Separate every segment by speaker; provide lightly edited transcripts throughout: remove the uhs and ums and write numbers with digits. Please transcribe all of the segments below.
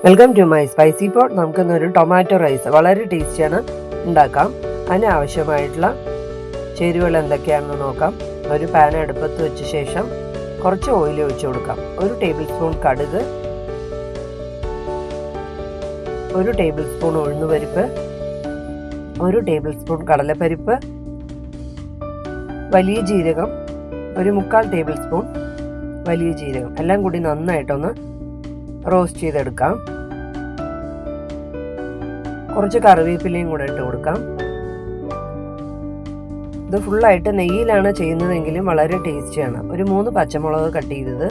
Speaker 1: Welcome to my spicy pot. നമുക്കിന്നൊരു tomato rice വളരെ ടേസ്റ്റിയാണ് ഉണ്ടാക്കാം. അതിന് ആവശ്യമായിട്ടുള്ള ചേരുവകൾ എന്തൊക്കെയാണെന്ന് നോക്കാം. ഒരു പാൻ അടുപ്പത്ത് വെച്ച ശേഷം കുറച്ച് ഓയിൽ ഒഴിച്ചു കൊടുക്കാം. 1 ടേബിൾ സ്പൂൺ കടുക്, 1 ടേബിൾ സ്പൂൺ ഉഴുന്നുപരിപ്പ്, 1 ടേബിൾ സ്പൂൺ കടലപ്പരിപ്പ്, വലിയ ജീരകം, 1/4 ടേബിൾ സ്പൂൺ വലിയ ജീരകം എല്ലാം കൂടി നന്നായിട്ടൊന്ന് റോസ്റ്റ് ചെയ്തെടുക്കാം. കുറച്ച് കറിവേപ്പിലയും കൂടെ ഇട്ട് കൊടുക്കാം. ഇത് ഫുള്ളായിട്ട് നെയ്യിലാണ് ചെയ്യുന്നതെങ്കിലും വളരെ ടേസ്റ്റിയാണ്. 3 പച്ചമുളക് കട്ട് ചെയ്തത്,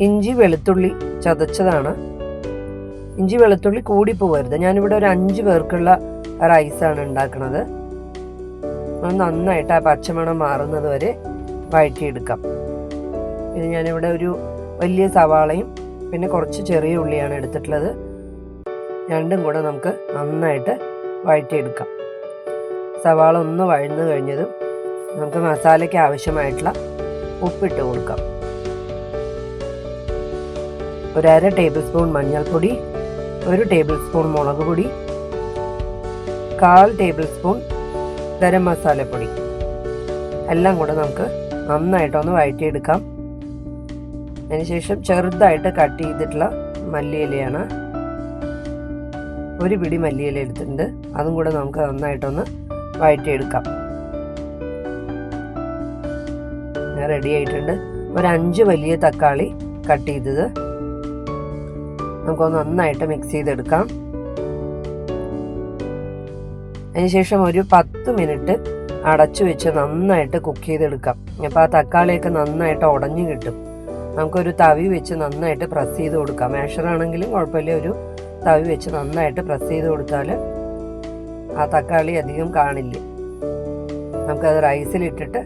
Speaker 1: ഇഞ്ചി വെളുത്തുള്ളി ചതച്ചതാണ്. ഇഞ്ചി വെളുത്തുള്ളി കൂടി പോകരുത്. ഞാനിവിടെ ഒരു 5 പേർക്കുള്ള റൈസാണ് ഉണ്ടാക്കുന്നത്. നന്നായിട്ട് ആ പച്ചമണം മാറുന്നത് വരെ വഴറ്റിയെടുക്കാം. ഇത് ഞാനിവിടെ ഒരു വലിയ സവാളയും പിന്നെ കുറച്ച് ചെറിയ ഉള്ളിയാണ് എടുത്തിട്ടുള്ളത്. രണ്ടും കൂടെ നമുക്ക് നന്നായിട്ട് വഴറ്റിയെടുക്കാം. സവാള ഒന്ന് വഴന്നു കഴിഞ്ഞതും നമുക്ക് മസാലയ്ക്ക് ആവശ്യമായിട്ടുള്ള ഉപ്പിട്ട് കൊടുക്കാം. 1/2 ടേബിൾ സ്പൂൺ മഞ്ഞൾപ്പൊടി, 1 ടേബിൾ സ്പൂൺ മുളക് പൊടി, 1/4 ടേബിൾ സ്പൂൺ ഗരം മസാലപ്പൊടി എല്ലാം കൂടെ നമുക്ക് നന്നായിട്ടൊന്ന് വഴറ്റിയെടുക്കാം. അതിനുശേഷം ചെറുതായിട്ട് കട്ട് ചെയ്തിട്ടുള്ള മല്ലിയിലയാണ്, 1 പിടി മല്ലിയില എടുത്തിട്ടുണ്ട്. അതും കൂടെ നമുക്ക് നന്നായിട്ടൊന്ന് വഴറ്റിയെടുക്കാം. റെഡി ആയിട്ടുണ്ട്. ഒരു 5 വലിയ തക്കാളി കട്ട് ചെയ്തത് നമുക്കൊന്ന് നന്നായിട്ട് മിക്സ് ചെയ്തെടുക്കാം. അതിനുശേഷം ഒരു 10 മിനിറ്റ് അടച്ചു വെച്ച് നന്നായിട്ട് കുക്ക് ചെയ്തെടുക്കാം. അപ്പോൾ ആ തക്കാളിയൊക്കെ നന്നായിട്ട് ഉടഞ്ഞു കിട്ടും. നമുക്കൊരു തവി വെച്ച് നന്നായിട്ട് പ്രസ് ചെയ്ത് കൊടുക്കാം. മാഷറാണെങ്കിലും കുഴപ്പമില്ല. ഒരു തവി വെച്ച് നന്നായിട്ട് പ്രസ് ചെയ്ത് കൊടുത്താൽ ആ തക്കാളി അധികം കാണില്ല. നമുക്കത് റൈസിലിട്ടിട്ട്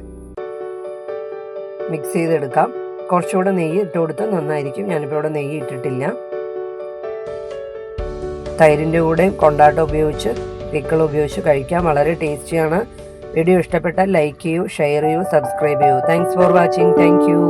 Speaker 1: മിക്സ് ചെയ്തെടുക്കാം. കുറച്ചുകൂടെ നെയ്യ് ഇട്ട് കൊടുത്താൽ നന്നായിരിക്കും. ഞാനിപ്പോൾ ഇവിടെ നെയ്യ് ഇട്ടിട്ടില്ല. തൈരിൻ്റെ കൂടെയും കൊണ്ടാട്ടം ഉപയോഗിച്ച് പിക്കിൾ ഉപയോഗിച്ച് കഴിക്കാൻ വളരെ ടേസ്റ്റിയാണ്. വീഡിയോ ഇഷ്ടപ്പെട്ടാൽ ലൈക്ക് ചെയ്യൂ, ഷെയർ ചെയ്യൂ, സബ്സ്ക്രൈബ് ചെയ്യൂ. Thanks for watching. Thank you.